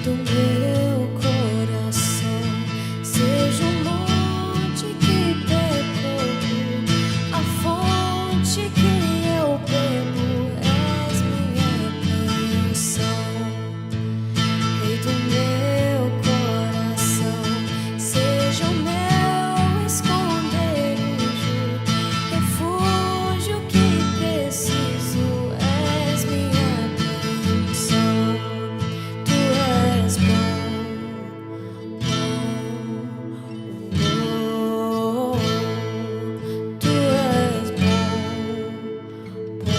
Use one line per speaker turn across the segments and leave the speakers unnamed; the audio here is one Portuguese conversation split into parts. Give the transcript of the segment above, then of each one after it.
do meu coração, seja o monte que percorro, a fonte que eu bebo, és minha canção. Rei do meu coração, seja o meu esconderijo, refúgio que preciso, és minha canção. Tu és bom, bom, tu és bom, bom.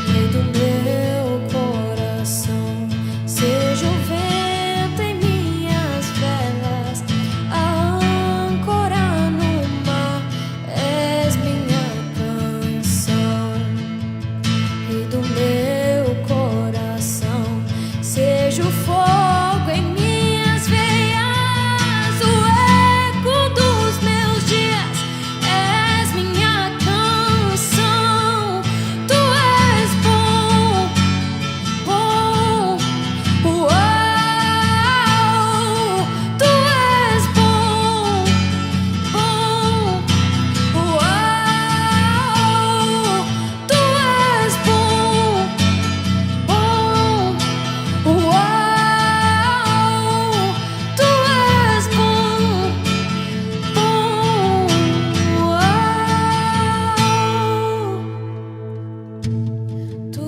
Rei do meu coração, seja o vento em minhas velas, a âncora no mar, és minha canção. Rei do meu coração, seja o fogo em minhas veias, o eco dos meus dias, és minha canção. Tu és bom, bom, uau. Tu és bom, bom, uau. Tu és bom, bom, uau. Tu és bom, bom, uau. Tu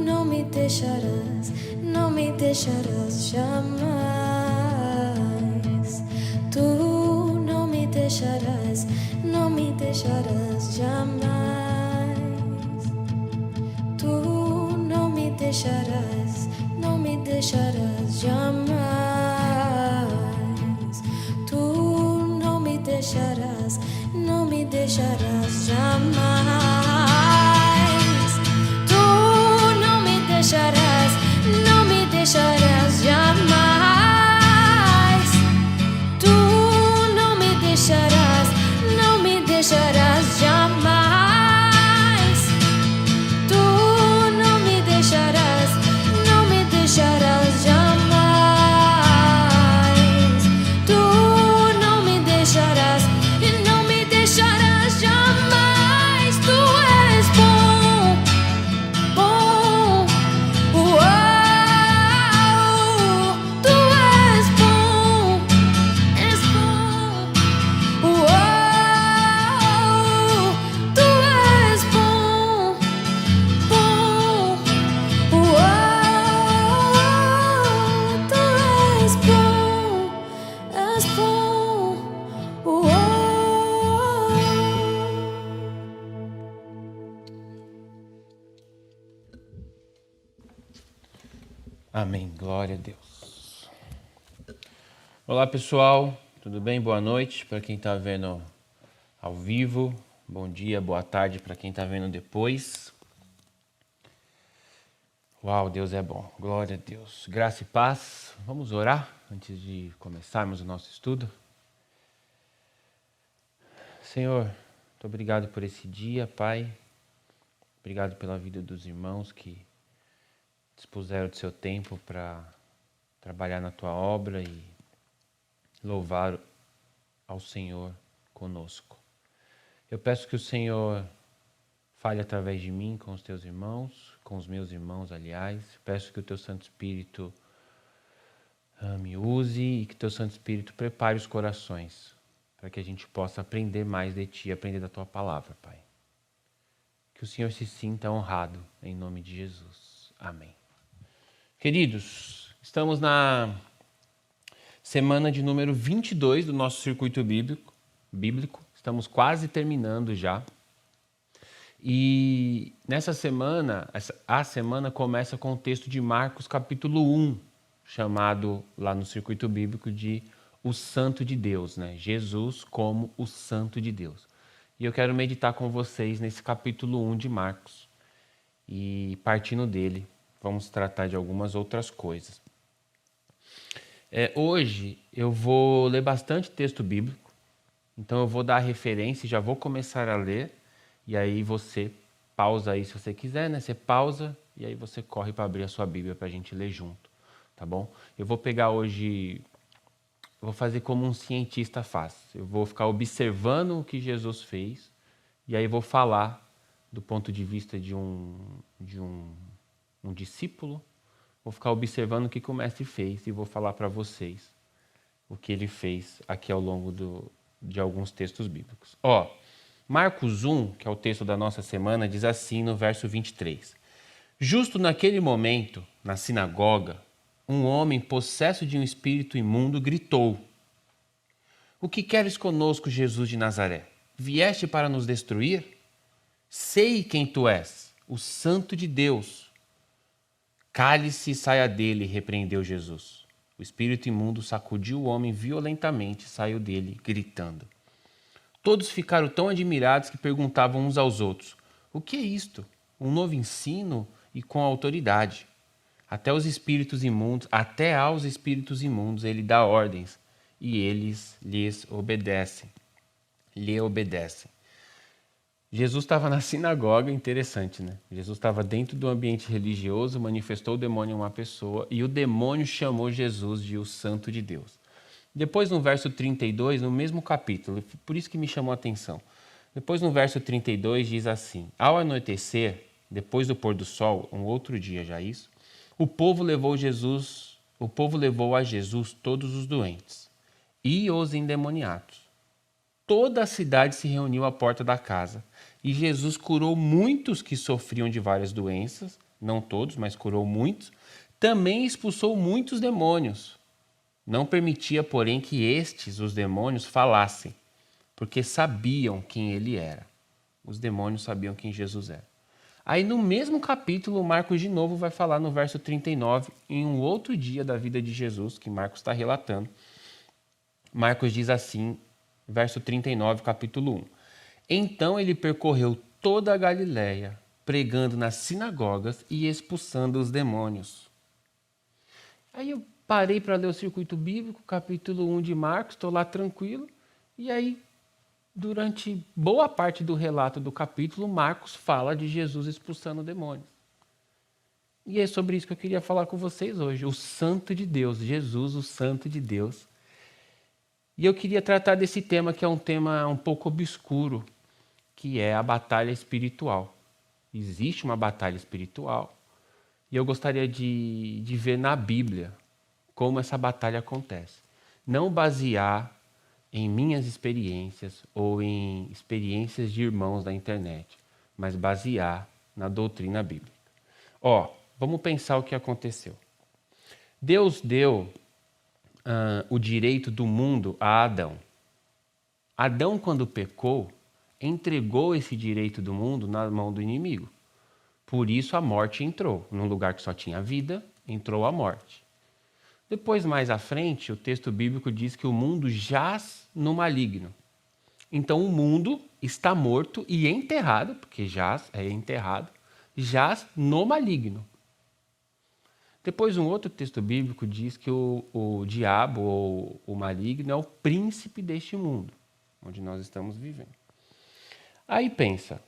não me deixarás, não me deixarás jamais. Tu não me deixarás, não me deixarás jamais. Tu não me deixarás, não me deixarás jamais. Tu não me deixarás, não me deixarás jamais. Tu não me deixarás, não me deixarás jamais. Tu não me deixarás, não me deixarás jamais. Tu não me deixarás, não me deixarás jamais. Tu não me deixarás e não me deixarás jamais. Tu és bom, bom, uau. Tu és bom, uau. Tu és bom, bom, uau. Tu és bom, uau.
Amém. Glória a Deus. Olá, pessoal. Tudo bem? Boa noite para quem está vendo ao vivo. Bom dia, boa tarde para quem está vendo depois. Uau, Deus é bom. Glória a Deus. Graça e paz. Vamos orar antes de começarmos o nosso estudo. Senhor, muito obrigado por esse dia, Pai. Obrigado pela vida dos irmãos que dispuseram do seu tempo para trabalhar na tua obra e louvar ao Senhor conosco. Eu peço que o Senhor fale através de mim com os teus irmãos, com os meus irmãos, aliás. Peço que o teu Santo Espírito me use e que o teu Santo Espírito prepare os corações para que a gente possa aprender mais de ti, aprender da tua palavra, Pai. Que o Senhor se sinta honrado em nome de Jesus. Amém. Queridos, estamos na semana de número 22 do nosso circuito bíblico. Estamos quase terminando já. E nessa semana, a semana começa com o texto de Marcos capítulo 1, chamado lá no circuito bíblico de o Santo de Deus, né? Jesus como o Santo de Deus. E eu quero meditar com vocês nesse capítulo 1 de Marcos. E partindo dele, vamos tratar de algumas outras coisas. Hoje eu vou ler bastante texto bíblico, então eu vou dar a referência e já vou começar a ler, e aí você pausa aí se você quiser, né? Você pausa e aí você corre para abrir a sua Bíblia para a gente ler junto, tá bom? Eu vou pegar hoje, eu vou fazer como um cientista faz. Eu vou ficar observando o que Jesus fez e aí vou falar do ponto de vista de um discípulo. Vou ficar observando o que o mestre fez e vou falar para vocês o que ele fez aqui ao longo de alguns textos bíblicos. Ó, Marcos 1, que é o texto da nossa semana, diz assim no verso 23. Justo naquele momento, na sinagoga, um homem possesso de um espírito imundo gritou: O que queres conosco, Jesus de Nazaré? Vieste para nos destruir? Sei quem tu és, o Santo de Deus. Cale-se e saia dele, repreendeu Jesus. O espírito imundo sacudiu o homem violentamente e saiu dele, gritando. Todos ficaram tão admirados que perguntavam uns aos outros: O que é isto? Um novo ensino e com autoridade. Até aos espíritos imundos ele dá ordens e eles lhes obedecem. Lhe obedecem. Jesus estava na sinagoga, interessante, né? Jesus estava dentro do ambiente religioso, manifestou o demônio em uma pessoa e o demônio chamou Jesus de o Santo de Deus. Depois, no verso 32, no mesmo capítulo, por isso que me chamou a atenção. Depois, no verso 32, diz assim: Ao anoitecer, depois do pôr do sol, um outro dia já isso, o povo levou a Jesus todos os doentes e os endemoniados. Toda a cidade se reuniu à porta da casa e Jesus curou muitos que sofriam de várias doenças, não todos, mas curou muitos. Também expulsou muitos demônios. Não permitia, porém, que estes, os demônios, falassem, porque sabiam quem ele era. Os demônios sabiam quem Jesus era. Aí no mesmo capítulo, Marcos de novo vai falar no verso 39, em um outro dia da vida de Jesus, que Marcos está relatando. Marcos diz assim, verso 39, capítulo 1. Então ele percorreu toda a Galiléia, pregando nas sinagogas e expulsando os demônios. Aí eu parei para ler o circuito bíblico, capítulo 1 de Marcos, estou lá tranquilo, e aí, durante boa parte do relato do capítulo, Marcos fala de Jesus expulsando demônios. E é sobre isso que eu queria falar com vocês hoje, o Santo de Deus, Jesus, o Santo de Deus. E eu queria tratar desse tema que é um tema um pouco obscuro, que é a batalha espiritual. Existe uma batalha espiritual e eu gostaria de ver na Bíblia como essa batalha acontece. Não basear em minhas experiências ou em experiências de irmãos da internet, mas basear na doutrina bíblica. Ó, vamos pensar o que aconteceu. Deus deu o direito do mundo a Adão. Adão, quando pecou, entregou esse direito do mundo na mão do inimigo. Por isso a morte entrou. Num lugar que só tinha vida, entrou a morte. Depois, mais à frente, o texto bíblico diz que o mundo jaz no maligno. Então o mundo está morto e enterrado, porque jaz é enterrado, jaz no maligno. Depois, um outro texto bíblico diz que o diabo, ou o maligno, é o príncipe deste mundo, onde nós estamos vivendo. Aí pensa,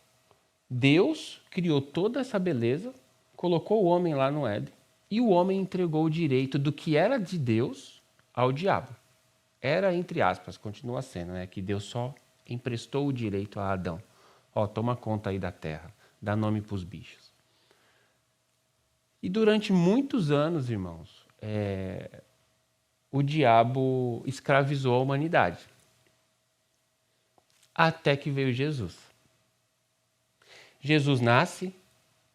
Deus criou toda essa beleza, colocou o homem lá no Éden, e o homem entregou o direito do que era de Deus ao diabo. Era, entre aspas, continua sendo, né? Que Deus só emprestou o direito a Adão. Ó, toma conta aí da terra, dá nome para os bichos. E durante muitos anos, irmãos, o diabo escravizou a humanidade. Até que veio Jesus. Jesus nasce,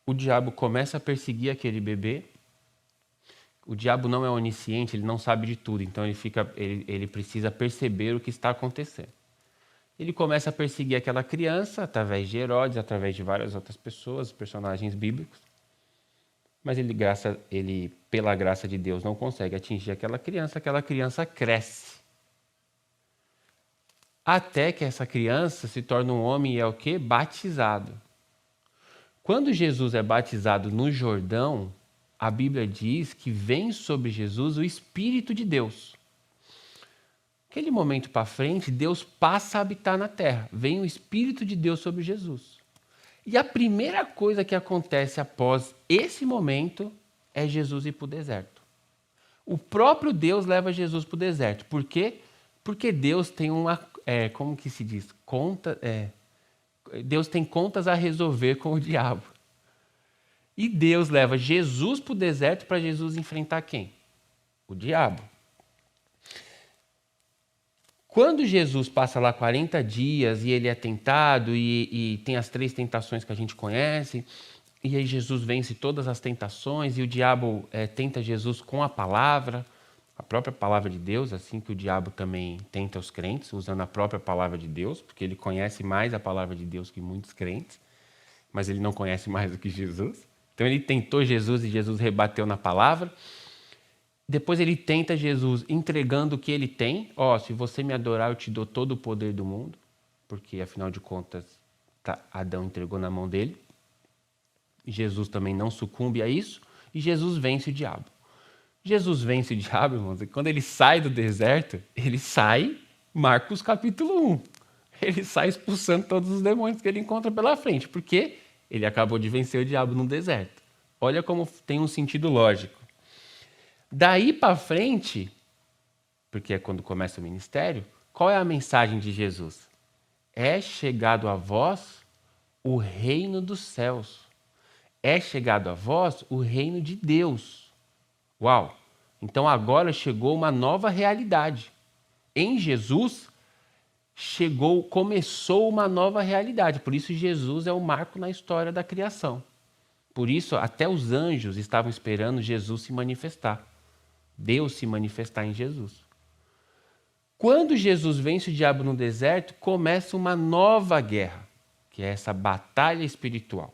o diabo começa a perseguir aquele bebê. O diabo não é onisciente, ele não sabe de tudo, então ele precisa perceber o que está acontecendo. Ele começa a perseguir aquela criança através de Herodes, através de várias outras pessoas, personagens bíblicos. Mas ele, pela graça de Deus, não consegue atingir aquela criança cresce. Até que essa criança se torna um homem e é o quê? Batizado. Quando Jesus é batizado no Jordão, a Bíblia diz que vem sobre Jesus o Espírito de Deus. Aquele momento para frente, Deus passa a habitar na terra. Vem o Espírito de Deus sobre Jesus. E a primeira coisa que acontece após esse momento é Jesus ir para o deserto. O próprio Deus leva Jesus para o deserto. Por quê? Porque Deus tem como que se diz? Deus tem contas a resolver com o diabo. E Deus leva Jesus para o deserto para Jesus enfrentar quem? O diabo. Quando Jesus passa lá 40 dias e ele é tentado e tem as 3 tentações que a gente conhece, e aí Jesus vence todas as tentações e o diabo tenta Jesus com a palavra, a própria palavra de Deus, assim que o diabo também tenta os crentes, usando a própria palavra de Deus, porque ele conhece mais a palavra de Deus que muitos crentes, mas ele não conhece mais do que Jesus. Então ele tentou Jesus e Jesus rebateu na palavra. Depois ele tenta Jesus entregando o que ele tem. Se você me adorar, eu te dou todo o poder do mundo. Porque, afinal de contas, Adão entregou na mão dele. Jesus também não sucumbe a isso. E Jesus vence o diabo. Jesus vence o diabo, irmãos. E quando ele sai do deserto, ele sai, Marcos capítulo 1. Ele sai expulsando todos os demônios que ele encontra pela frente. Porque ele acabou de vencer o diabo no deserto. Olha como tem um sentido lógico. Daí para frente, porque é quando começa o ministério, qual é a mensagem de Jesus? É chegado a vós o reino dos céus. É chegado a vós o reino de Deus. Uau! Então agora chegou uma nova realidade. Em Jesus começou uma nova realidade. Por isso Jesus é o marco na história da criação. Por isso até os anjos estavam esperando Jesus se manifestar. Deus se manifestar em Jesus. Quando Jesus vence o diabo no deserto, começa uma nova guerra, que é essa batalha espiritual,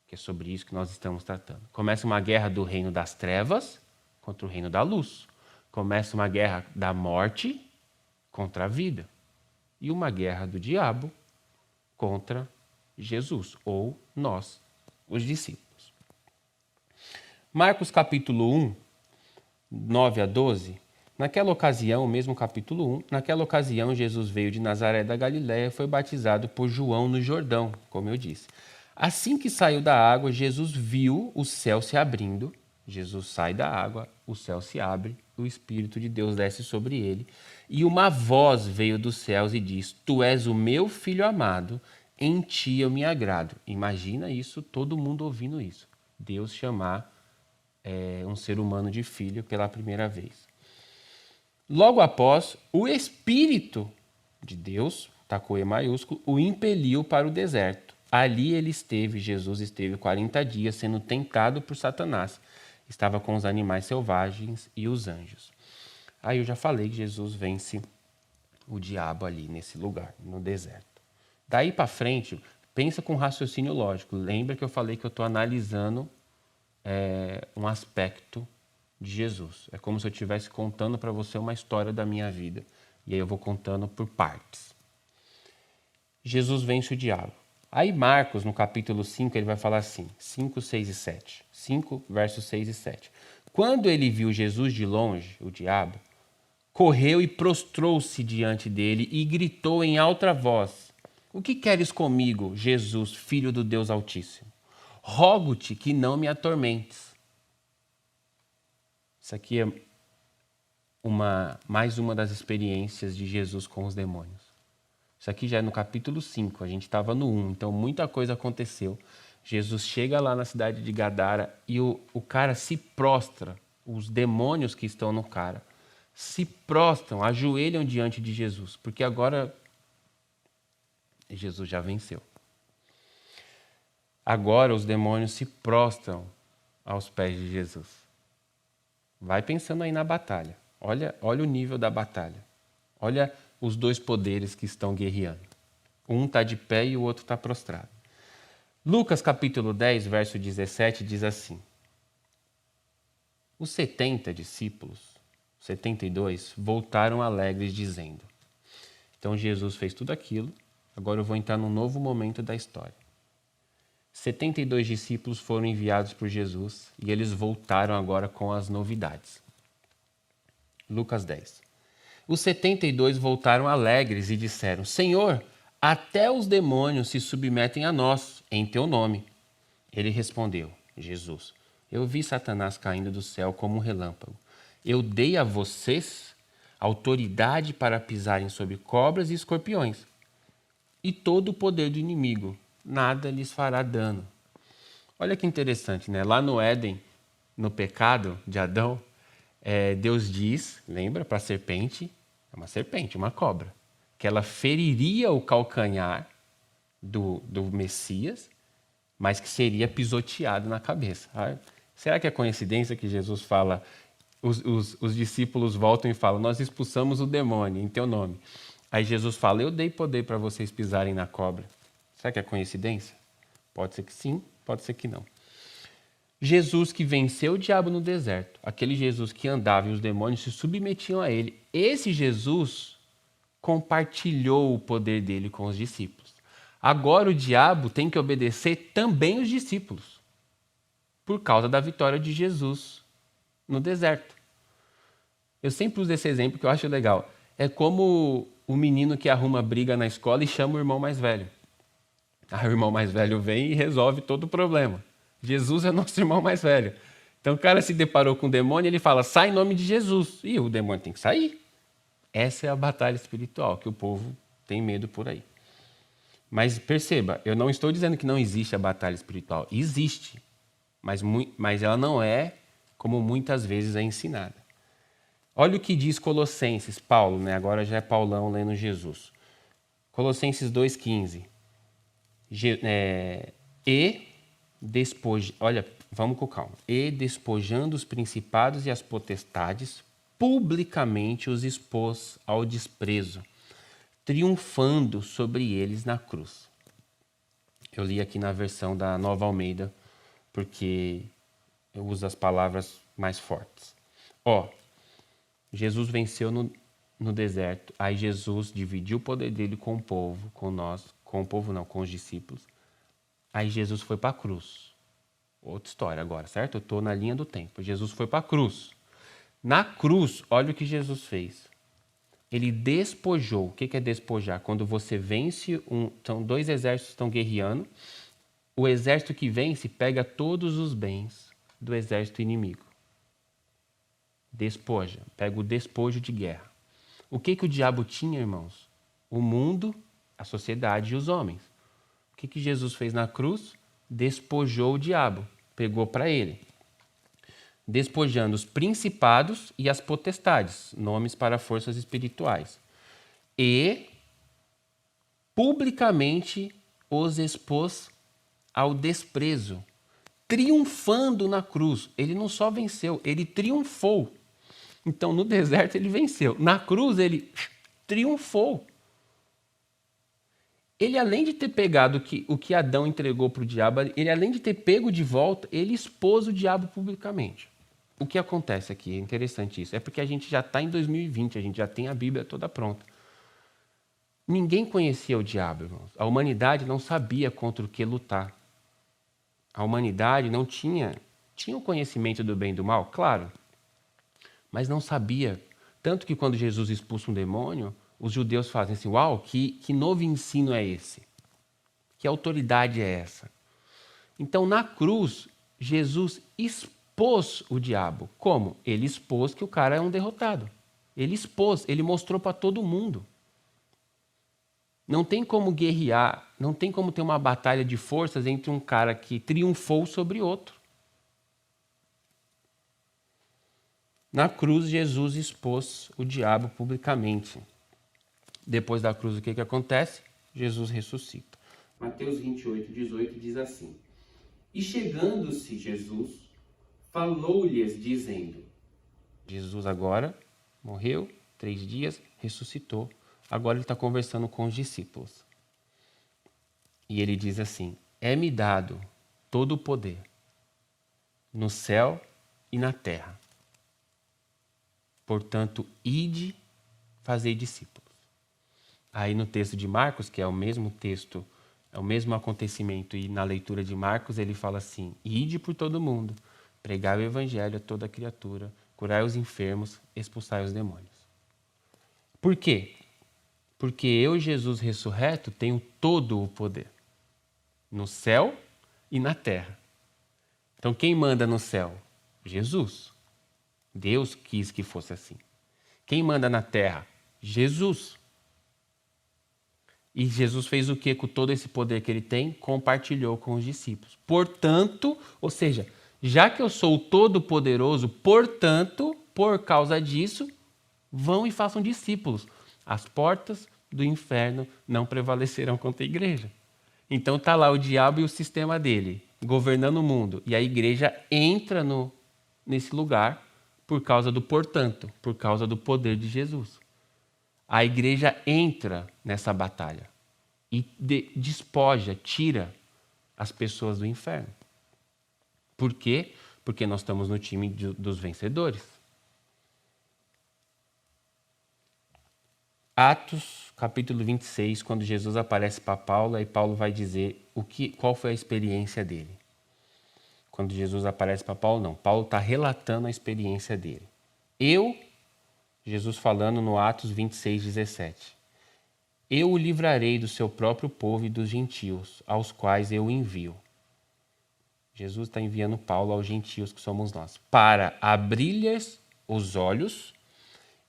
que é sobre isso que nós estamos tratando. Começa uma guerra do reino das trevas contra o reino da luz. Começa uma guerra da morte contra a vida. E uma guerra do diabo contra Jesus, ou nós, os discípulos. Marcos capítulo 1, 9 a 12, naquela ocasião, o mesmo capítulo 1, naquela ocasião Jesus veio de Nazaré da Galiléia e foi batizado por João no Jordão, como eu disse. Assim que saiu da água, Jesus viu o céu se abrindo. Jesus sai da água, o céu se abre, o Espírito de Deus desce sobre ele. E uma voz veio dos céus e diz: Tu és o meu filho amado, em ti eu me agrado. Imagina isso, todo mundo ouvindo isso. Deus chamar um ser humano de filho pela primeira vez. Logo após, o Espírito de Deus, tá com E maiúsculo, o impeliu para o deserto. Ali Jesus esteve 40 dias sendo tentado por Satanás. Estava com os animais selvagens e os anjos. Aí eu já falei que Jesus vence o diabo ali nesse lugar, no deserto. Daí para frente, pensa com raciocínio lógico. Lembra que eu falei que eu estou analisando um aspecto de Jesus. É como se eu estivesse contando para você uma história da minha vida. E aí eu vou contando por partes. Jesus vence o diabo. Aí Marcos, no capítulo 5, ele vai falar assim, 5, 6 e 7. 5, versos 6 e 7. Quando ele viu Jesus de longe, o diabo, correu e prostrou-se diante dele e gritou em alta voz: O que queres comigo, Jesus, filho do Deus Altíssimo? Rogo-te que não me atormentes. Isso aqui é mais uma das experiências de Jesus com os demônios. Isso aqui já é no capítulo 5, a gente estava no 1, então muita coisa aconteceu. Jesus chega lá na cidade de Gadara e o cara se prostra, os demônios que estão no cara se prostram, ajoelham diante de Jesus, porque agora Jesus já venceu. Agora os demônios se prostram aos pés de Jesus. Vai pensando aí na batalha. Olha o nível da batalha. Olha os dois poderes que estão guerreando. Um está de pé e o outro está prostrado. Lucas capítulo 10, verso 17 diz assim: Os 70 discípulos, 72, voltaram alegres dizendo. Então Jesus fez tudo aquilo. Agora eu vou entrar num novo momento da história. 72 discípulos foram enviados por Jesus e eles voltaram agora com as novidades. Lucas 10. Os 72 voltaram alegres e disseram: Senhor, até os demônios se submetem a nós, em teu nome. Ele respondeu, Jesus, eu vi Satanás caindo do céu como um relâmpago. Eu dei a vocês autoridade para pisarem sobre cobras e escorpiões e todo o poder do inimigo. Nada lhes fará dano. Olha que interessante, né? Lá no Éden, no pecado de Adão, Deus diz, lembra, para a serpente, é uma serpente, uma cobra, que ela feriria o calcanhar do Messias, mas que seria pisoteado na cabeça. Será que é coincidência que Jesus fala, os discípulos voltam e falam, nós expulsamos o demônio em teu nome. Aí Jesus fala, eu dei poder para vocês pisarem na cobra. Será que é coincidência? Pode ser que sim, pode ser que não. Jesus que venceu o diabo no deserto, aquele Jesus que andava e os demônios se submetiam a ele, esse Jesus compartilhou o poder dele com os discípulos. Agora o diabo tem que obedecer também os discípulos, por causa da vitória de Jesus no deserto. Eu sempre uso esse exemplo que eu acho legal. É como o menino que arruma briga na escola e chama o irmão mais velho. Aí o irmão mais velho vem e resolve todo o problema. Jesus é nosso irmão mais velho. Então o cara se deparou com o demônio e ele fala, sai em nome de Jesus. E o demônio tem que sair. Essa é a batalha espiritual que o povo tem medo por aí. Mas perceba, eu não estou dizendo que não existe a batalha espiritual. Existe, mas ela não é como muitas vezes é ensinada. Olha o que diz Colossenses, Paulo, né? Agora já é Paulão lendo Jesus. Colossenses 2,15. Olha, vamos com calma. E despojando os principados e as potestades, publicamente os expôs ao desprezo, triunfando sobre eles na cruz. Eu li aqui na versão da Nova Almeida, porque eu uso as palavras mais fortes. Jesus venceu no deserto, aí Jesus dividiu o poder dele com o povo, com os discípulos. Aí Jesus foi para a cruz. Outra história agora, certo? Eu estou na linha do tempo. Jesus foi para a cruz. Na cruz, olha o que Jesus fez. Ele despojou. O que é despojar? Quando você vence, são dois exércitos que estão guerreando. O exército que vence pega todos os bens do exército inimigo. Despoja. Pega o despojo de guerra. O que o diabo tinha, irmãos? O mundo, a sociedade e os homens. O que Jesus fez na cruz? Despojou o diabo. Pegou para ele. Despojando os principados e as potestades, nomes para forças espirituais. E publicamente os expôs ao desprezo, triunfando na cruz. Ele não só venceu, ele triunfou. Então, no deserto ele venceu. Na cruz ele triunfou. Ele, além de ter pegado o que Adão entregou para o diabo, ele, além de ter pego de volta, ele expôs o diabo publicamente. O que acontece aqui, é interessante isso, é porque a gente já está em 2020, a gente já tem a Bíblia toda pronta. Ninguém conhecia o diabo, irmãos. A humanidade não sabia contra o que lutar. A humanidade não tinha o conhecimento do bem e do mal, claro, mas não sabia. Tanto que quando Jesus expulsa um demônio, os judeus fazem assim, uau, que novo ensino é esse? Que autoridade é essa? Então, na cruz, Jesus expôs o diabo. Como? Ele expôs que o cara é um derrotado. Ele expôs, ele mostrou para todo mundo. Não tem como guerrear, não tem como ter uma batalha de forças entre um cara que triunfou sobre outro. Na cruz, Jesus expôs o diabo publicamente. Depois da cruz, o que acontece? Jesus ressuscita. Mateus 28:18 diz assim: E chegando-se Jesus, falou-lhes dizendo... Jesus agora morreu, 3 dias, ressuscitou. Agora ele está conversando com os discípulos. E ele diz assim: é-me dado todo o poder no céu e na terra. Portanto, ide, fazei discípulos. Aí no texto de Marcos, que é o mesmo texto, é o mesmo acontecimento, e na leitura de Marcos ele fala assim: ide por todo mundo, pregai o evangelho a toda criatura, curai os enfermos, expulsai os demônios. Por quê? Porque eu, Jesus ressurreto, tenho todo o poder. no céu e na terra. Então, quem manda no céu? Jesus. Deus quis que fosse assim. Quem manda na terra? Jesus. E Jesus fez o que com todo esse poder que ele tem? Compartilhou com os discípulos. Portanto, ou seja, já que eu sou o Todo-Poderoso, portanto, por causa disso, vão e façam discípulos. As portas do inferno não prevalecerão contra a igreja. Então está lá o diabo e o sistema dele, governando o mundo. E a igreja entra nesse lugar por causa do portanto, por causa do poder de Jesus. A igreja entra nessa batalha e despoja, tira as pessoas do inferno. Por quê? Porque nós estamos no time dos vencedores. Atos, capítulo 26, quando Jesus aparece para Paulo, aí Paulo vai dizer qual foi a experiência dele. Quando Jesus aparece para Paulo, não. Paulo está relatando a experiência dele. Jesus falando no Atos 26, 17. Eu o livrarei do seu próprio povo e dos gentios, aos quais eu o envio. Jesus está enviando Paulo aos gentios, que somos nós, para abrir-lhes os olhos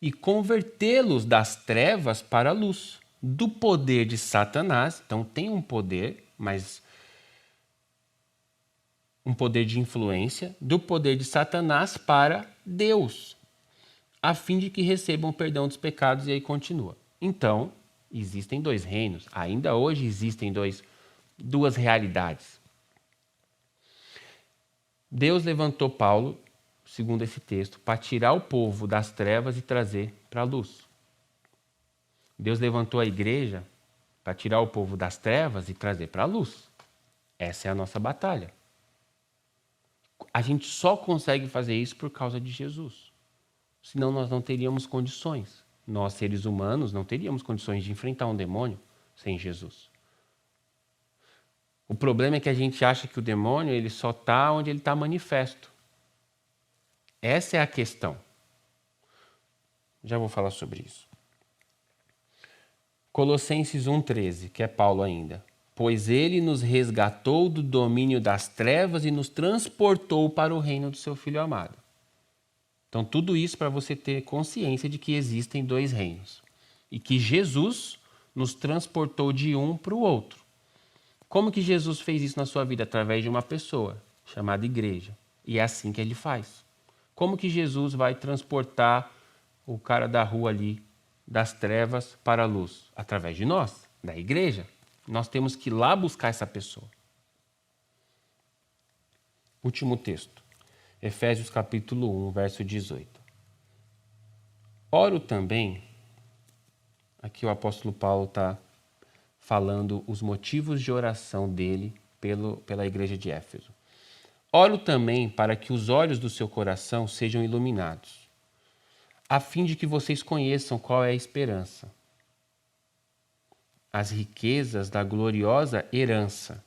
e convertê-los das trevas para a luz, do poder de Satanás. Então tem um poder, mas um poder de influência, do poder de Satanás para Deus, a fim de que recebam o perdão dos pecados. E aí continua. Então, existem dois reinos. Ainda hoje existem duas realidades. Deus levantou Paulo, segundo esse texto, para tirar o povo das trevas e trazer para a luz. Deus levantou a igreja para tirar o povo das trevas e trazer para a luz. Essa é a nossa batalha. A gente só consegue fazer isso por causa de Jesus. Senão nós não teríamos condições. Nós, seres humanos, não teríamos condições de enfrentar um demônio sem Jesus. O problema é que a gente acha que o demônio ele só está onde ele está manifesto. Essa é a questão. Já vou falar sobre isso. Colossenses 1,13, que é Paulo ainda. Pois ele nos resgatou do domínio das trevas e nos transportou para o reino do seu Filho amado. Então, tudo isso para você ter consciência de que existem dois reinos. E que Jesus nos transportou de um para o outro. Como que Jesus fez isso na sua vida? Através de uma pessoa, chamada igreja. E é assim que ele faz. Como que Jesus vai transportar o cara da rua ali, das trevas para a luz? Através de nós, da igreja. Nós temos que ir lá buscar essa pessoa. Último texto. Efésios capítulo 1, verso 18. Oro também, aqui o apóstolo Paulo está falando os motivos de oração dele pela igreja de Éfeso. Oro também para que os olhos do seu coração sejam iluminados, a fim de que vocês conheçam qual é a esperança, as riquezas da gloriosa herança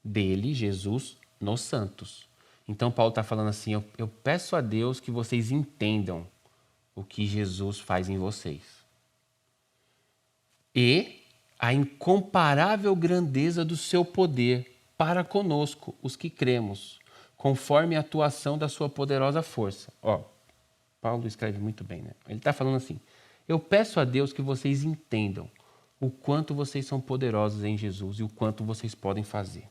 dele, Jesus, nos santos. Então Paulo está falando assim, eu peço a Deus que vocês entendam o que Jesus faz em vocês. E a incomparável grandeza do seu poder para conosco, os que cremos, conforme a atuação da sua poderosa força. Paulo escreve muito bem, né? Ele está falando assim, eu peço a Deus que vocês entendam o quanto vocês são poderosos em Jesus e o quanto vocês podem fazer.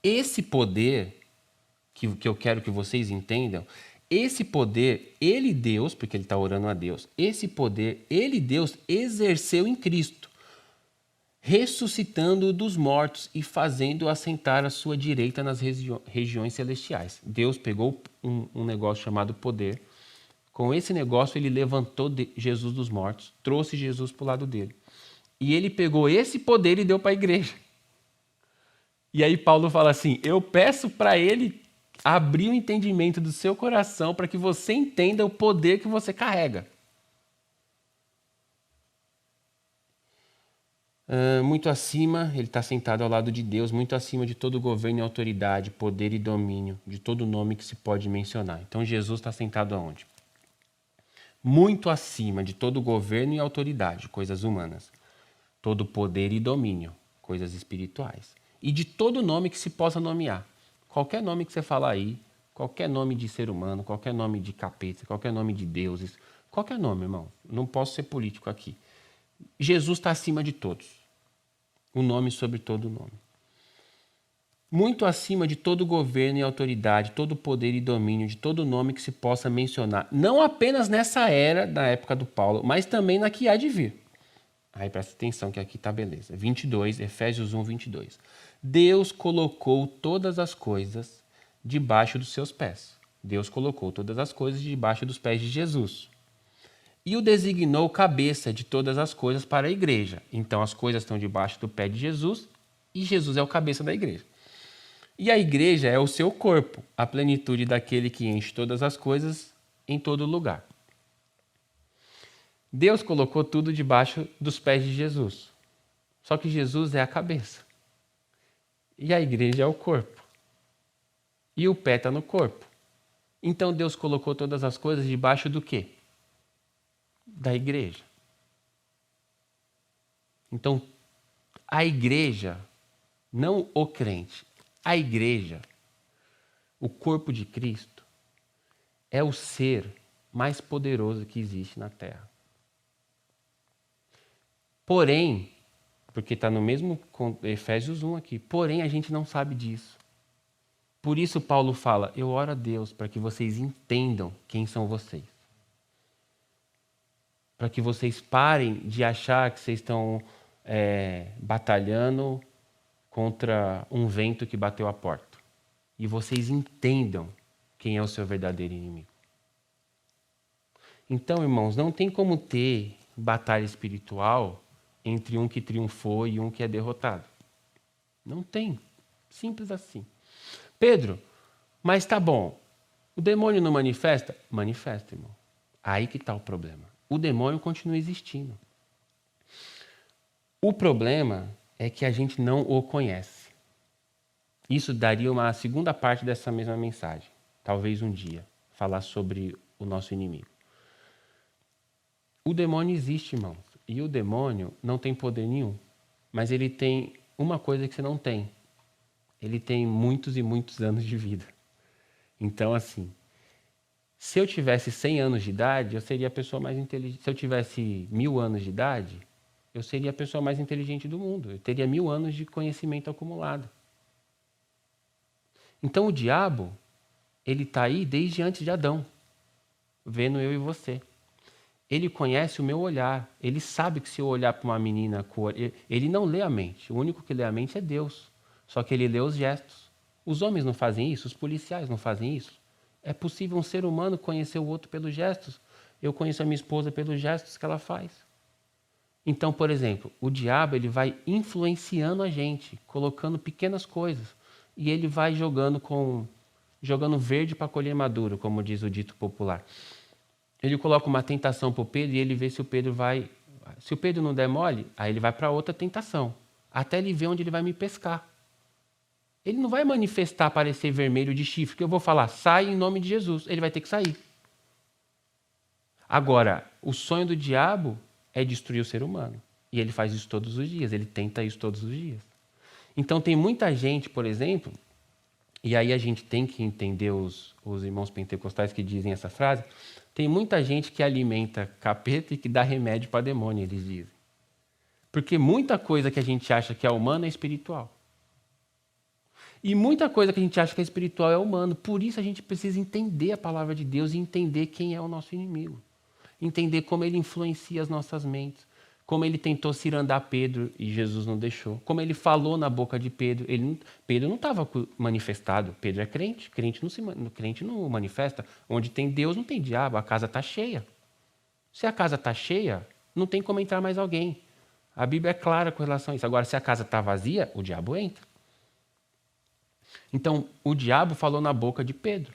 Esse poder, que eu quero que vocês entendam, esse poder, ele Deus, porque ele está orando a Deus, esse poder, ele Deus exerceu em Cristo, ressuscitando-o dos mortos e fazendo-o assentar à sua direita nas regiões celestiais. Deus pegou um negócio chamado poder. Com esse negócio, ele levantou Jesus dos mortos, trouxe Jesus para o lado dele. E ele pegou esse poder e deu para a igreja. E aí Paulo fala assim, eu peço para ele abrir o entendimento do seu coração para que você entenda o poder que você carrega. Muito acima, ele está sentado ao lado de Deus, muito acima de todo governo e autoridade, poder e domínio, de todo nome que se pode mencionar. Então Jesus está sentado aonde? Muito acima de todo governo e autoridade, coisas humanas, todo poder e domínio. coisas espirituais. E de todo nome que se possa nomear. Qualquer nome que você falar aí, qualquer nome de ser humano, qualquer nome de capeta, qualquer nome de deuses, qualquer nome, irmão. Não posso ser político aqui. Jesus está acima de todos. O nome sobre todo nome. Muito acima de todo governo e autoridade, todo poder e domínio, de todo nome que se possa mencionar. Não apenas nessa era, da época do Paulo, mas também na que há de vir. Aí presta atenção que aqui tá beleza. 22, Efésios 1, 22. Deus colocou todas as coisas debaixo dos seus pés. Deus colocou todas as coisas debaixo dos pés de Jesus. E o designou cabeça de todas as coisas para a igreja. Então as coisas estão debaixo do pé de Jesus e Jesus é o cabeça da igreja. E a igreja é o seu corpo, a plenitude daquele que enche todas as coisas em todo lugar. Deus colocou tudo debaixo dos pés de Jesus. Só que Jesus é a cabeça. E a igreja é o corpo. E o pé está no corpo. Então Deus colocou todas as coisas debaixo do quê? Da igreja. Então, a igreja, não o crente, a igreja, o corpo de Cristo, é o ser mais poderoso que existe na Terra. Porém, porque está no mesmo Efésios 1 aqui, porém a gente não sabe disso. Por isso Paulo fala, eu oro a Deus para que vocês entendam quem são vocês. Para que vocês parem de achar que vocês estão batalhando contra um vento que bateu a porta. E vocês entendam quem é o seu verdadeiro inimigo. Então, irmãos, não tem como ter batalha espiritual entre um que triunfou e um que é derrotado. Não tem. Simples assim. Pedro, mas tá bom. O demônio não manifesta? Manifesta, irmão. Aí que está o problema. O demônio continua existindo. O problema é que a gente não o conhece. Isso daria uma segunda parte dessa mesma mensagem. Talvez um dia. Falar sobre o nosso inimigo. O demônio existe, irmãos. E o demônio não tem poder nenhum. Mas ele tem uma coisa que você não tem. Ele tem muitos e muitos anos de vida. Então, assim, se eu tivesse 100 anos de idade, eu seria a pessoa mais inteligente. Se eu tivesse 1000 anos de idade, eu seria a pessoa mais inteligente do mundo. Eu teria 1000 anos de conhecimento acumulado. Então, o diabo, ele está aí desde antes de Adão, vendo eu e você. Ele conhece o meu olhar. Ele sabe que se eu olhar para uma menina, ele não lê a mente. O único que lê a mente é Deus. Só que ele lê os gestos. Os homens não fazem isso, os policiais não fazem isso. É possível um ser humano conhecer o outro pelos gestos. Eu conheço a minha esposa pelos gestos que ela faz. Então, por exemplo, o diabo ele vai influenciando a gente, colocando pequenas coisas. E ele vai jogando verde para colher maduro, como diz o dito popular. Ele coloca uma tentação para o Pedro e ele vê se o Pedro vai... Se o Pedro não der mole, aí ele vai para outra tentação. Até ele ver onde ele vai me pescar. Ele não vai manifestar parecer vermelho de chifre, que eu vou falar, sai em nome de Jesus. Ele vai ter que sair. Agora, o sonho do diabo é destruir o ser humano. E ele faz isso todos os dias, ele tenta isso todos os dias. Então tem muita gente, por exemplo, e aí a gente tem que entender os irmãos pentecostais que dizem essa frase, tem muita gente que alimenta capeta e que dá remédio para demônio, eles dizem. Porque muita coisa que a gente acha que é humana é espiritual. E muita coisa que a gente acha que é espiritual é humano. Por isso a gente precisa entender a palavra de Deus e entender quem é o nosso inimigo. Entender como ele influencia as nossas mentes. Como ele tentou cirandar Pedro e Jesus não deixou. Como ele falou na boca de Pedro. Pedro não estava manifestado. Pedro é crente. Crente não manifesta. Onde tem Deus não tem diabo. A casa está cheia. Se a casa está cheia, não tem como entrar mais alguém. A Bíblia é clara com relação a isso. Agora, se a casa está vazia, o diabo entra. Então, o diabo falou na boca de Pedro.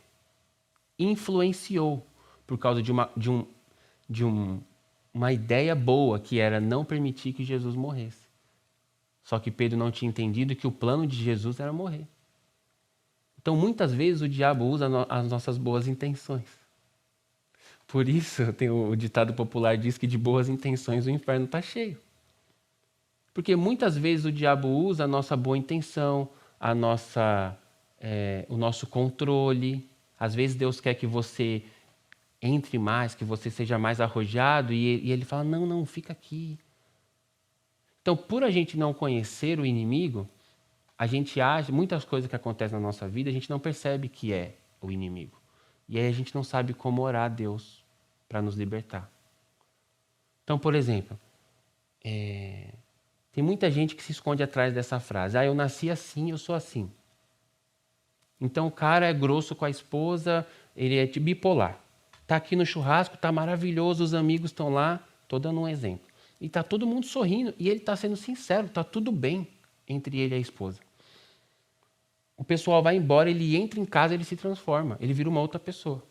Influenciou por causa de uma ideia boa, que era não permitir que Jesus morresse. Só que Pedro não tinha entendido que o plano de Jesus era morrer. Então, muitas vezes, o diabo usa as nossas boas intenções. Por isso, tem o ditado popular diz que de boas intenções o inferno está cheio. Porque muitas vezes o diabo usa a nossa boa intenção, o nosso controle. Às vezes Deus quer que você entre mais, que você seja mais arrojado, e ele fala, não, não, fica aqui. Então, por a gente não conhecer o inimigo, a gente age, muitas coisas que acontecem na nossa vida, a gente não percebe que é o inimigo. E aí a gente não sabe como orar a Deus para nos libertar. Então, por exemplo, tem muita gente que se esconde atrás dessa frase. Eu nasci assim, eu sou assim. Então o cara é grosso com a esposa, ele é bipolar. Tá aqui no churrasco, tá maravilhoso, os amigos estão lá, tô dando um exemplo. E tá todo mundo sorrindo, e ele tá sendo sincero, tá tudo bem entre ele e a esposa. O pessoal vai embora, ele entra em casa, ele se transforma, ele vira uma outra pessoa.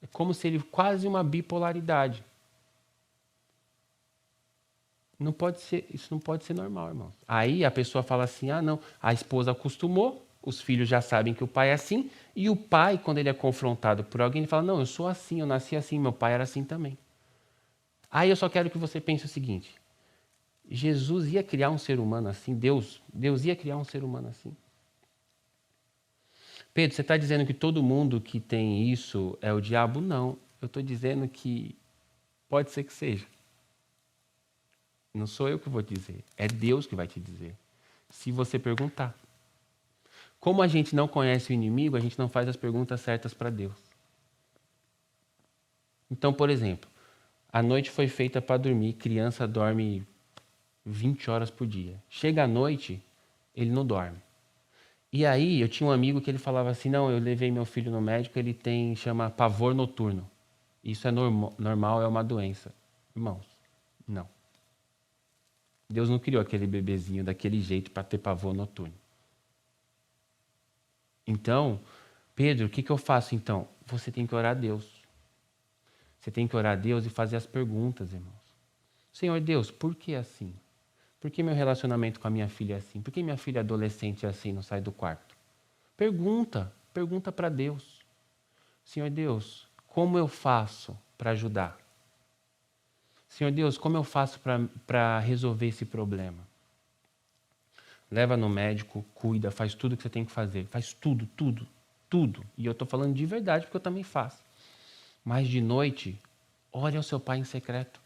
É como se ele quase uma bipolaridade. Isso não pode ser normal, irmão. Aí a pessoa fala assim, não, a esposa acostumou, os filhos já sabem que o pai é assim, e o pai, quando ele é confrontado por alguém, ele fala, não, eu sou assim, eu nasci assim, meu pai era assim também. Aí eu só quero que você pense o seguinte, Jesus ia criar um ser humano assim, Deus ia criar um ser humano assim. Pedro, você está dizendo que todo mundo que tem isso é o diabo? Não, eu estou dizendo que pode ser que seja. Não sou eu que vou dizer, é Deus que vai te dizer, se você perguntar. Como a gente não conhece o inimigo, a gente não faz as perguntas certas para Deus. Então, por exemplo, a noite foi feita para dormir, criança dorme 20 horas por dia. Chega à noite, ele não dorme. E aí, eu tinha um amigo que ele falava assim, não, eu levei meu filho no médico, ele chama pavor noturno. Isso é normal, é uma doença. Irmãos, não. Deus não criou aquele bebezinho daquele jeito para ter pavor noturno. Então, Pedro, o que eu faço então? Você tem que orar a Deus. Você tem que orar a Deus e fazer as perguntas, irmãos. Senhor Deus, por que assim? Por que meu relacionamento com a minha filha é assim? Por que minha filha adolescente é assim, não sai do quarto? Pergunta para Deus. Senhor Deus, como eu faço para ajudar? Senhor Deus, como eu faço para resolver esse problema? Leva no médico, cuida, faz tudo o que você tem que fazer. Faz tudo. E eu estou falando de verdade porque eu também faço. Mas de noite, ore ao seu pai em secreto.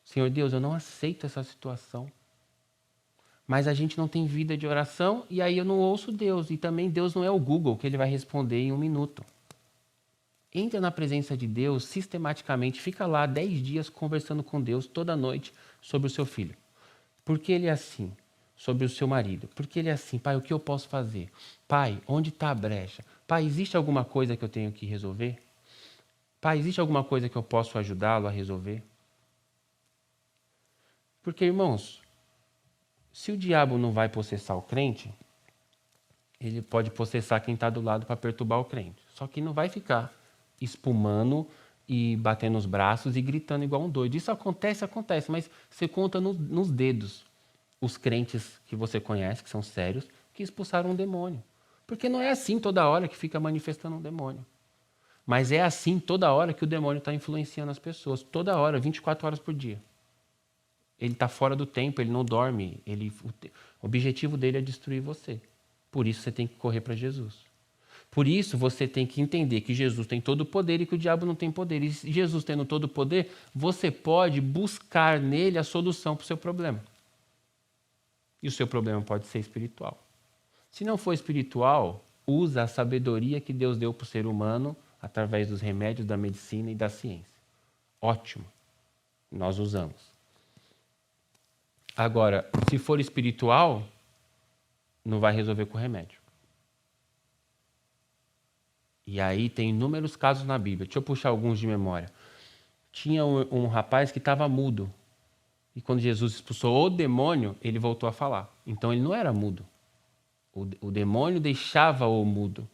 Senhor Deus, eu não aceito essa situação. Mas a gente não tem vida de oração e aí eu não ouço Deus. E também Deus não é o Google que ele vai responder em 1 minuto. Entra na presença de Deus sistematicamente, fica lá 10 dias conversando com Deus toda noite sobre o seu filho. Por que ele é assim? Sobre o seu marido. Por que ele é assim? Pai, o que eu posso fazer? Pai, onde está a brecha? Pai, existe alguma coisa que eu tenho que resolver? Pai, existe alguma coisa que eu posso ajudá-lo a resolver? Porque, irmãos, se o diabo não vai processar o crente, ele pode processar quem está do lado para perturbar o crente. Só que não vai ficar espumando e batendo os braços e gritando igual um doido. Isso acontece, mas você conta nos dedos os crentes que você conhece, que são sérios, que expulsaram um demônio. Porque não é assim toda hora que fica manifestando um demônio. Mas é assim toda hora que o demônio está influenciando as pessoas. Toda hora, 24 horas por dia. Ele está fora do tempo, ele não dorme. O objetivo dele é destruir você. Por isso você tem que correr para Jesus. Por isso você tem que entender que Jesus tem todo o poder e que o diabo não tem poder. E Jesus tendo todo o poder, você pode buscar nele a solução para o seu problema. E o seu problema pode ser espiritual. Se não for espiritual, usa a sabedoria que Deus deu para o ser humano através dos remédios, da medicina e da ciência. Ótimo. Nós usamos. Agora, se for espiritual, não vai resolver com remédio. E aí tem inúmeros casos na Bíblia. Deixa eu puxar alguns de memória. Tinha um rapaz que estava mudo. E quando Jesus expulsou o demônio, ele voltou a falar. Então ele não era mudo. O demônio deixava-o mudo.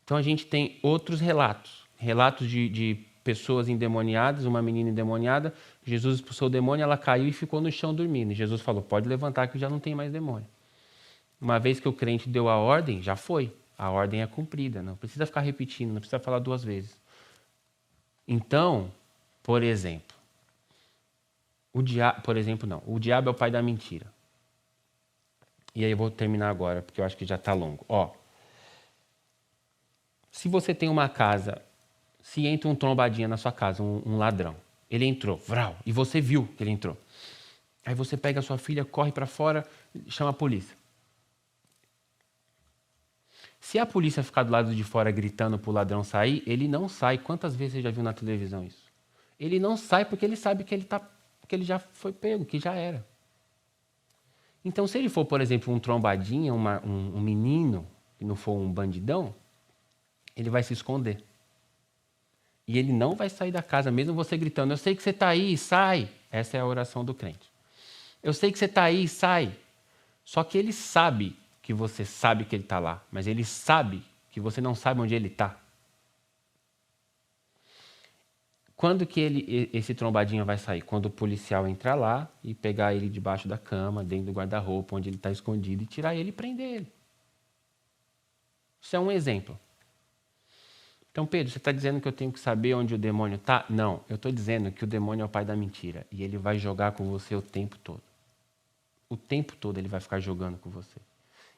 Então a gente tem outros relatos. Relatos de pessoas endemoniadas, uma menina endemoniada. Jesus expulsou o demônio, ela caiu e ficou no chão dormindo. E Jesus falou, pode levantar que já não tem mais demônio. Uma vez que o crente deu a ordem, já foi. A ordem é cumprida. Não precisa ficar repetindo, não precisa falar 2 vezes. Então, por exemplo, O diabo, por exemplo, não. O diabo é o pai da mentira. E aí eu vou terminar agora, porque eu acho que já está longo. Ó, se você tem uma casa, se entra um trombadinha na sua casa, um ladrão, ele entrou, vral, e você viu que ele entrou. Aí você pega a sua filha, corre para fora, chama a polícia. Se a polícia ficar do lado de fora gritando pro ladrão sair, ele não sai. Quantas vezes você já viu na televisão isso? Ele não sai porque ele sabe que que ele já foi pego, que já era. Então, se ele for, por exemplo, um trombadinha, um menino, e não for um bandidão, ele vai se esconder. E ele não vai sair da casa, mesmo você gritando, eu sei que você está aí, sai. Essa é a oração do crente. Eu sei que você está aí, sai. Só que ele sabe que você sabe que ele está lá, mas ele sabe que você não sabe onde ele está. Quando que esse trombadinho vai sair? Quando o policial entrar lá e pegar ele debaixo da cama, dentro do guarda-roupa, onde ele está escondido, e tirar ele e prender ele. Isso é um exemplo. Então, Pedro, você está dizendo que eu tenho que saber onde o demônio está? Não, eu estou dizendo que o demônio é o pai da mentira e ele vai jogar com você o tempo todo. O tempo todo ele vai ficar jogando com você.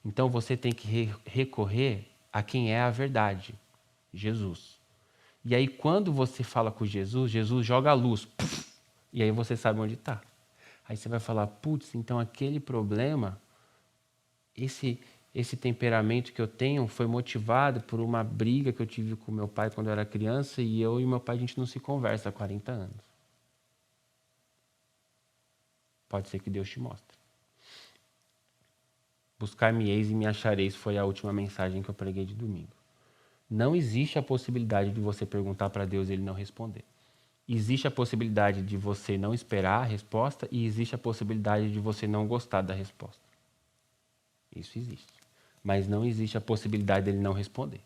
Então, você tem que recorrer a quem é a verdade, Jesus. E aí, quando você fala com Jesus, Jesus joga a luz. Puff, e aí você sabe onde está. Aí você vai falar, putz, então aquele problema, esse temperamento que eu tenho foi motivado por uma briga que eu tive com meu pai quando eu era criança e eu e meu pai, a gente não se conversa há 40 anos. Pode ser que Deus te mostre. Buscar-me-eis e me achareis foi a última mensagem que eu preguei de domingo. Não existe a possibilidade de você perguntar para Deus e ele não responder. Existe a possibilidade de você não esperar a resposta e existe a possibilidade de você não gostar da resposta. Isso existe. Mas não existe a possibilidade dele não responder.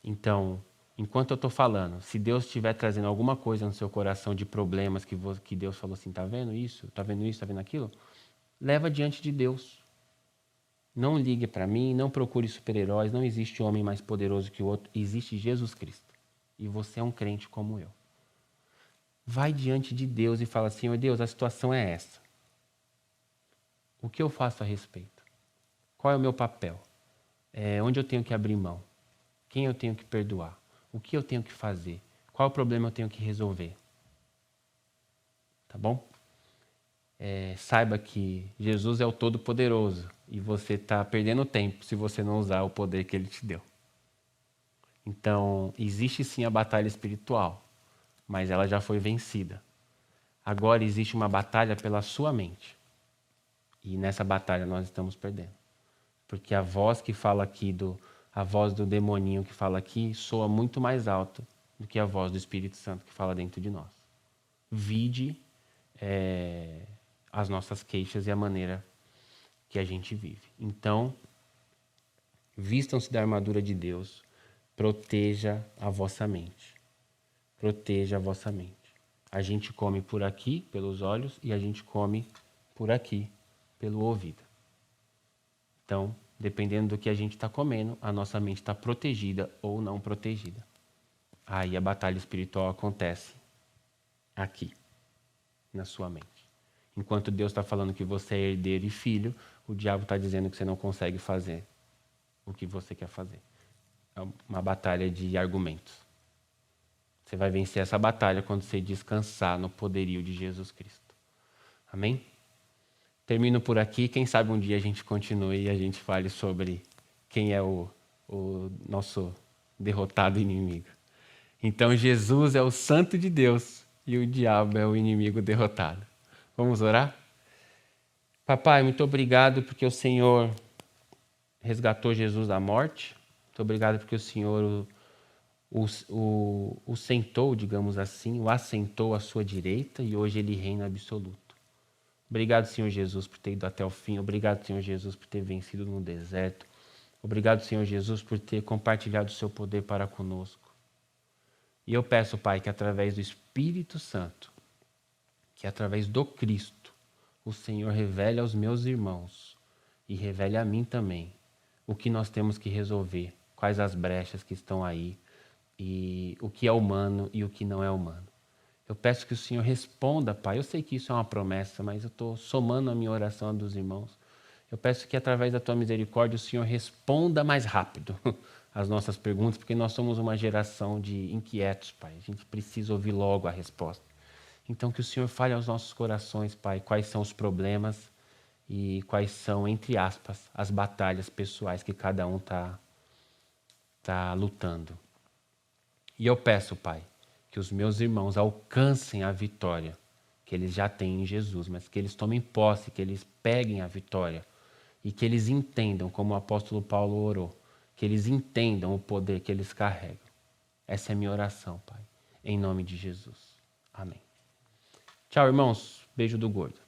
Então, enquanto eu estou falando, se Deus estiver trazendo alguma coisa no seu coração de problemas que Deus falou assim, tá vendo isso, tá vendo aquilo, leva diante de Deus. Não ligue para mim, não procure super-heróis, não existe homem mais poderoso que o outro, existe Jesus Cristo. E você é um crente como eu. Vai diante de Deus e fala assim, Deus, a situação é essa. O que eu faço a respeito? Qual é o meu papel? Onde eu tenho que abrir mão? Quem eu tenho que perdoar? O que eu tenho que fazer? Qual problema eu tenho que resolver? Tá bom? Saiba que Jesus é o Todo-Poderoso e você está perdendo tempo se você não usar o poder que Ele te deu. Então, existe sim a batalha espiritual, mas ela já foi vencida. Agora existe uma batalha pela sua mente. E nessa batalha nós estamos perdendo. Porque a voz que fala aqui, a voz do demoninho que fala aqui, soa muito mais alto do que a voz do Espírito Santo que fala dentro de nós. Vide as nossas queixas e a maneira que a gente vive. Então, vistam-se da armadura de Deus, proteja a vossa mente. Proteja a vossa mente. A gente come por aqui, pelos olhos, e a gente come por aqui, pelo ouvido. Então, dependendo do que a gente está comendo, a nossa mente está protegida ou não protegida. Aí a batalha espiritual acontece aqui, na sua mente. Enquanto Deus está falando que você é herdeiro e filho, o diabo está dizendo que você não consegue fazer o que você quer fazer. É uma batalha de argumentos. Você vai vencer essa batalha quando você descansar no poderio de Jesus Cristo. Amém? Termino por aqui. Quem sabe um dia a gente continue e a gente fale sobre quem é o nosso derrotado inimigo. Então, Jesus é o santo de Deus e o diabo é o inimigo derrotado. Vamos orar? Papai, muito obrigado porque o Senhor resgatou Jesus da morte. Muito obrigado porque o Senhor o sentou, digamos assim, o assentou à sua direita e hoje ele reina absoluto. Obrigado, Senhor Jesus, por ter ido até o fim. Obrigado, Senhor Jesus, por ter vencido no deserto. Obrigado, Senhor Jesus, por ter compartilhado o seu poder para conosco. E eu peço, Pai, que através do Espírito Santo, que através do Cristo, o Senhor revele aos meus irmãos e revele a mim também o que nós temos que resolver, quais as brechas que estão aí, e o que é humano e o que não é humano. Eu peço que o Senhor responda, Pai. Eu sei que isso é uma promessa, mas eu estou somando a minha oração dos irmãos. Eu peço que através da tua misericórdia o Senhor responda mais rápido as nossas perguntas, porque nós somos uma geração de inquietos, Pai. A gente precisa ouvir logo a resposta. Então que o Senhor fale aos nossos corações, Pai, quais são os problemas e quais são, entre aspas, as batalhas pessoais que cada um está lutando. E eu peço, Pai, que os meus irmãos alcancem a vitória que eles já têm em Jesus, mas que eles tomem posse, que eles peguem a vitória e que eles entendam, como o apóstolo Paulo orou, que eles entendam o poder que eles carregam. Essa é a minha oração, Pai, em nome de Jesus. Amém. Tchau, irmãos. Beijo do gordo.